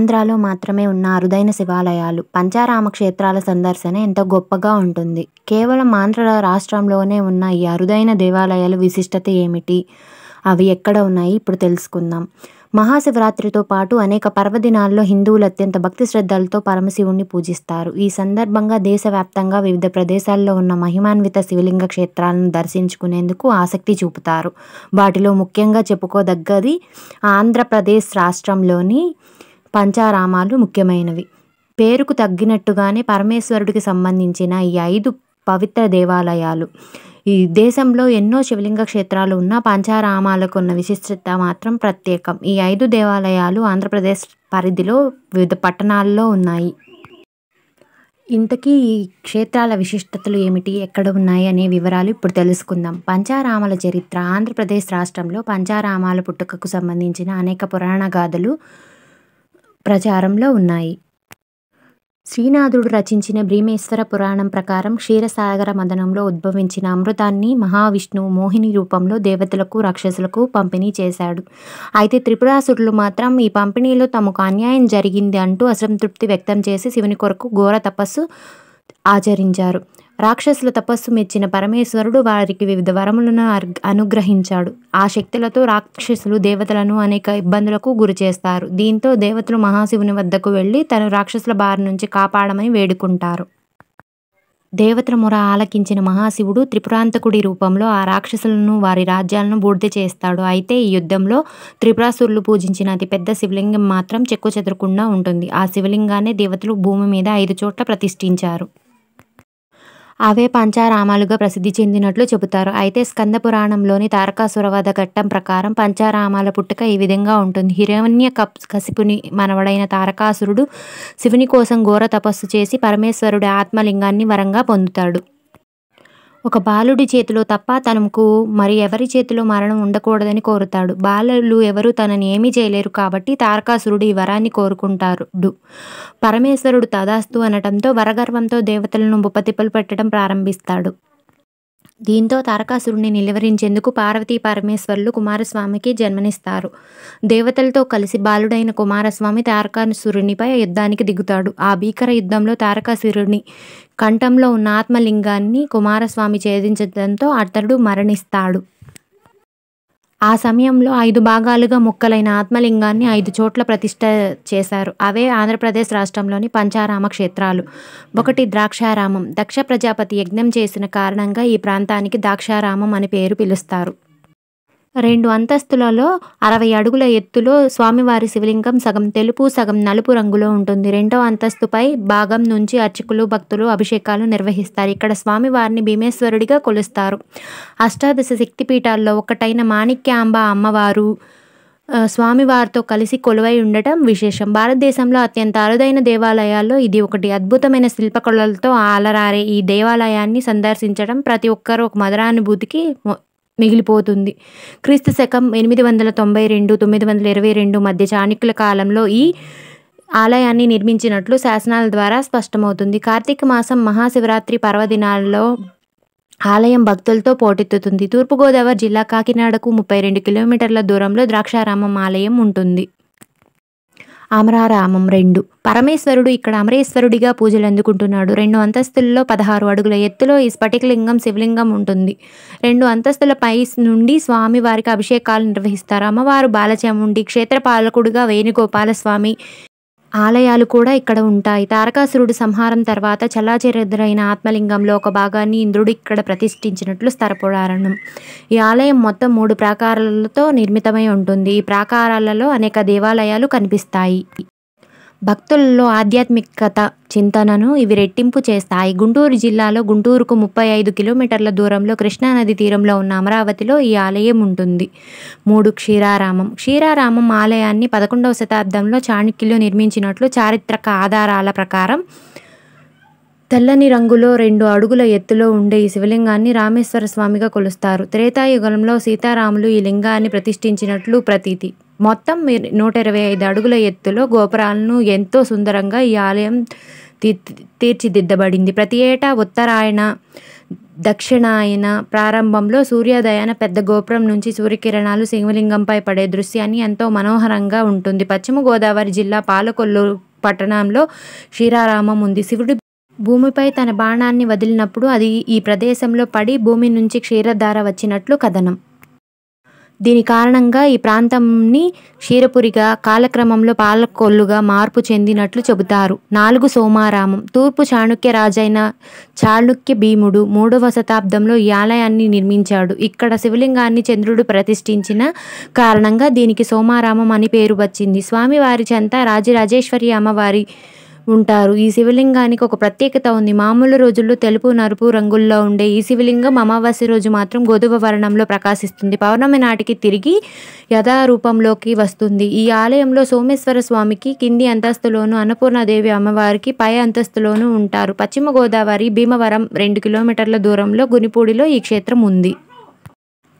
ఆంధ్రాలో మాత్రమే ఉన్న అరుదైన శివాలయాలు, పంచారామ క్షేత్రాల సందర్శన ఎంతో గొప్పగా ఉంటుంది. కేవలం ఆంధ్ర రాష్ట్రంలోనే ఉన్న ఈ అరుదైన దేవాలయాల విశిష్టత ఏమిటి? అవి ఎక్కడ ఉన్నాయి? ఇప్పుడు తెలుసుకుందాం. మహాశివరాత్రితో పాటు అనేక పర్వదినాల్లో హిందువులు అత్యంత భక్తి శ్రద్ధలతో పరమశివుణ్ణి పూజిస్తారు. ఈ సందర్భంగా దేశవ్యాప్తంగా వివిధ ప్రదేశాల్లో ఉన్న మహిమాన్విత శివలింగ క్షేత్రాలను దర్శించుకునేందుకు ఆసక్తి చూపుతారు. వాటిలో ముఖ్యంగా చెప్పుకోదగ్గది ఆంధ్రప్రదేశ్ రాష్ట్రంలోని పంచారామాలు ముఖ్యమైనవి. పేరుకు తగ్గినట్టుగానే పరమేశ్వరుడికి సంబంధించిన ఈ 5 పవిత్ర దేవాలయాలు. ఈ దేశంలో ఎన్నో శివలింగ క్షేత్రాలు ఉన్నా పంచారామాలకు ఉన్న విశిష్టత మాత్రం ప్రత్యేకం. ఈ 5 దేవాలయాలు ఆంధ్రప్రదేశ్ పరిధిలో వివిధ పట్టణాల్లో ఉన్నాయి. ఇంతకీ ఈ క్షేత్రాల విశిష్టతలు ఏమిటి, ఎక్కడ ఉన్నాయి అనే వివరాలు ఇప్పుడు తెలుసుకుందాం. పంచారామాల చరిత్ర. ఆంధ్రప్రదేశ్ రాష్ట్రంలో పంచారామాల పుట్టుకకు సంబంధించిన అనేక పురాణ గాథలు ప్రచారంలో ఉన్నాయి. శ్రీనాథుడు రచించిన భీమేశ్వర పురాణం ప్రకారం క్షీరసాగర మథనంలో ఉద్భవించిన అమృతాన్ని మహావిష్ణువు మోహిని రూపంలో దేవతలకు, రాక్షసులకు పంపిణీ చేశాడు. అయితే త్రిపురాసురులు మాత్రం ఈ పంపిణీలో తమకు అన్యాయం జరిగింది అంటూ అసంతృప్తి వ్యక్తం చేసి శివుని కొరకు ఘోర తపస్సు ఆచరించారు. రాక్షసుల తపస్సు మెచ్చిన పరమేశ్వరుడు వారికి వివిధ వరములను అనుగ్రహించాడు. ఆ శక్తులతో రాక్షసులు దేవతలను అనేక ఇబ్బందులకు గురి చేస్తారు. దీంతో దేవతలు మహాశివుని వద్దకు వెళ్ళి తను రాక్షసుల బారి నుంచి కాపాడమని వేడుకుంటారు. దేవతల మొర ఆలకించిన మహాశివుడు త్రిపురాంతకుడి రూపంలో ఆ రాక్షసులను, వారి రాజ్యాలను బూడిద చేస్తాడు. అయితే ఈ యుద్ధంలో త్రిపురాసురులు పూజించిన అతిపెద్ద శివలింగం మాత్రం చెక్కుచెదరకుండా ఉంటుంది. ఆ శివలింగాన్ని దేవతలు భూమి మీద 5 చోట్ల ప్రతిష్ఠించారు. అవే పంచారామాలుగా ప్రసిద్ధి చెందినట్లు చెబుతారు. అయితే స్కంద పురాణంలోని తారకాసుర వధ ఘట్టం ప్రకారం పంచారామాల పుట్టుక ఈ విధంగా ఉంటుంది. హిరణ్యకశిపుని మనవడైన తారకాసురుడు శివుని కోసం ఘోర తపస్సు చేసి పరమేశ్వరుడి ఆత్మలింగాన్ని వరంగా పొందుతాడు. ఒక బాలుడి చేతిలో తప్ప తనకు మరి ఎవరి చేతిలో మరణం ఉండకూడదని కోరుతాడు. బాలలు ఎవరూ తనని ఏమీ చేయలేరు కాబట్టి తారకాసురుడు ఈ వరాన్ని కోరుకుంటాడు. పరమేశ్వరుడు తదాస్తు అనటంతో వరగర్వంతో దేవతలను ఉపతిప్పలు పెట్టడం ప్రారంభిస్తాడు. దీంతో తారకాసురుడిని నిలువరించేందుకు పార్వతీ పరమేశ్వరులు కుమారస్వామికి జన్మనిస్తారు. దేవతలతో కలిసి బాలుడైన కుమారస్వామి తారకాసురునిపై యుద్ధానికి దిగుతాడు. ఆ భీకర యుద్ధంలో తారకాసురుని కంఠంలో ఉన్న ఆత్మలింగాన్ని కుమారస్వామి ఛేదించడంతో అతడు మరణిస్తాడు. ఆ సమయంలో 5 భాగాలుగా ముక్కలైన ఆత్మలింగాన్ని 5 చోట్ల ప్రతిష్ఠ చేశారు. అవే ఆంధ్రప్రదేశ్ రాష్ట్రంలోని పంచారామ క్షేత్రాలు. 1 ద్రాక్షారామం. దక్ష ప్రజాపతి యజ్ఞం చేసిన కారణంగా ఈ ప్రాంతానికి ద్రాక్షారామం అని పేరు పిలుస్తారు. 2 అంతస్తులలో 60 అడుగుల ఎత్తులో స్వామివారి శివలింగం సగం తెలుపు, సగం నలుపు రంగులో ఉంటుంది. 2వ అంతస్తుపై భాగం నుంచి అర్చకులు, భక్తులు అభిషేకాలు నిర్వహిస్తారు. ఇక్కడ స్వామివారిని భీమేశ్వరుడిగా కొలుస్తారు. అష్టాదశ శక్తిపీఠాల్లో ఒకటైన మాణిక్యాంబ అమ్మవారు స్వామివారితో కలిసి కొలువై ఉండటం విశేషం. భారతదేశంలో అత్యంత అరుదైన దేవాలయాల్లో ఇది ఒకటి. అద్భుతమైన శిల్పకళలతో అలరారే ఈ దేవాలయాన్ని సందర్శించడం ప్రతి ఒక్కరూ ఒక మధురానుభూతికి మిగిలిపోతుంది. క్రీస్తు శకం 892-922 మధ్య చాణక్యుల కాలంలో ఈ ఆలయాన్ని నిర్మించినట్లు శాసనాల ద్వారా స్పష్టమవుతుంది. కార్తీక మాసం మహాశివరాత్రి పర్వదినాల్లో ఆలయం భక్తులతో పోటెత్తుతుంది. తూర్పుగోదావరి జిల్లా కాకినాడకు 32 కిలోమీటర్ల దూరంలో ద్రాక్షారామం ఆలయం ఉంటుంది. అమరారామం. 2 పరమేశ్వరుడు ఇక్కడ అమరేశ్వరుడిగా పూజలు అందుకుంటున్నాడు. 2 అంతస్తులలో 16 అడుగుల ఎత్తులో ఈ స్ఫటికలింగం శివలింగం ఉంటుంది. 2 అంతస్తుల పై నుండి స్వామి వారికి అభిషేకాలు నిర్వహిస్తారు. అమ్మవారు బాలచాముండి, క్షేత్రపాలకుడుగా వేణుగోపాలస్వామి ఆలయాలు కూడా ఇక్కడ ఉంటాయి. తారకాసురుడు సంహారం తర్వాత చల్లాచెదరైన ఆత్మలింగంలో ఒక భాగాన్ని ఇంద్రుడు ఇక్కడ ప్రతిష్ఠించినట్లు స్థలపురాణం. ఈ ఆలయం మొత్తం 3 ప్రాకారాలతో నిర్మితమై ఉంటుంది. ఈ ప్రాకారాలలో అనేక దేవాలయాలు కనిపిస్తాయి. భక్తులలో ఆధ్యాత్మికత చింతనను ఇవి రెట్టింపు చేస్తాయి. గుంటూరు జిల్లాలో గుంటూరుకు 35 కిలోమీటర్ల దూరంలో కృష్ణానది తీరంలో ఉన్న అమరావతిలో ఈ ఆలయం ఉంటుంది. 3 క్షీరారామం. క్షీరారామం ఆలయాన్ని 11వ శతాబ్దంలో చాణక్యులు నిర్మించినట్లు చారిత్రక ఆధారాల ప్రకారం తెల్లని రంగులో 2 అడుగుల ఎత్తులో ఉండే ఈ శివలింగాన్ని రామేశ్వర స్వామిగా కొలుస్తారు. త్రేతాయుగంలో సీతారాములు ఈ లింగాన్ని ప్రతిష్ఠించినట్లు ప్రతీతి. మొత్తం 125 అడుగుల ఎత్తులో గోపురాలను ఎంతో సుందరంగా ఈ ఆలయం తీర్చిదిద్దబడింది. ప్రతి ఏటా ఉత్తరాయణ దక్షిణాయన ప్రారంభంలో సూర్యోదయాన పెద్ద గోపురం నుంచి సూర్యకిరణాలు శివలింగంపై పడే దృశ్యాన్ని ఎంతో మనోహరంగా ఉంటుంది. పశ్చిమ గోదావరి జిల్లా పాలకొల్లు పట్టణంలో క్షీరారామం ఉంది. శివుడు భూమిపై తన బాణాన్ని వదిలినప్పుడు అది ఈ ప్రదేశంలో పడి భూమి నుంచి క్షీరధార వచ్చినట్లు కథనం. దీని కారణంగా ఈ ప్రాంతాన్ని క్షీరపురిగా కాలక్రమంలో పాలకొల్లుగా మార్పు చెందినట్లు చెబుతారు. 4 సోమారామం. తూర్పు చాళుక్య రాజైన చాళుక్య భీముడు 3వ శతాబ్దంలో ఈ ఆలయాన్ని నిర్మించాడు. ఇక్కడ శివలింగాన్ని చంద్రుడు ప్రతిష్ఠించిన కారణంగా దీనికి సోమారామం అని పేరు వచ్చింది. స్వామివారి చెంత రాజరాజేశ్వరి అమ్మవారి ఉంటారు. ఈ శివలింగానికి ఒక ప్రత్యేకత ఉంది. మామూలు రోజుల్లో తెలుపు, నలుపు రంగుల్లో ఉండే ఈ శివలింగం అమావాస్య రోజు మాత్రం గోధుమ వర్ణంలో ప్రకాశిస్తుంది. పౌర్ణమి నాటికి తిరిగి యథారూపంలోకి వస్తుంది. ఈ ఆలయంలో సోమేశ్వర స్వామికి కింది అంతస్తులోను, అన్నపూర్ణాదేవి అమ్మవారికి పై అంతస్తులోనూ ఉంటారు. పశ్చిమ గోదావరి భీమవరం 2 కిలోమీటర్ల దూరంలో గునిపూడిలో ఈ క్షేత్రం ఉంది.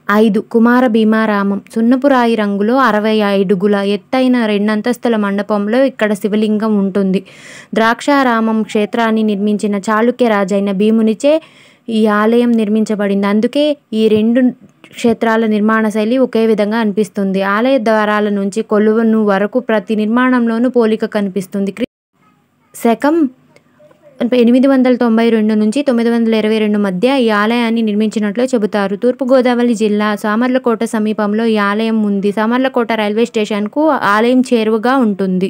5 కుమార భీమారామం. సున్నపు రాయి రంగులో 60 అడుగుల ఎత్తైన 2 అంతస్తుల మండపంలో ఇక్కడ శివలింగం ఉంటుంది. ద్రాక్షారామం క్షేత్రాన్ని నిర్మించిన చాళుక్య రాజైన భీమునిచే ఈ ఆలయం నిర్మించబడింది. అందుకే ఈ 2 క్షేత్రాల నిర్మాణ శైలి ఒకే విధంగా అనిపిస్తుంది. ఆలయ ద్వారాల నుంచి కొలువును వరకు ప్రతి నిర్మాణంలోనూ పోలిక కనిపిస్తుంది. శకం 892 నుంచి 922 మధ్య ఈ ఆలయాన్ని నిర్మించినట్లు చెబుతారు. తూర్పుగోదావరి జిల్లా సామర్లకోట సమీపంలో ఈ ఆలయం ఉంది. సామర్లకోట రైల్వే స్టేషన్కు ఆలయం చేరువగా ఉంటుంది.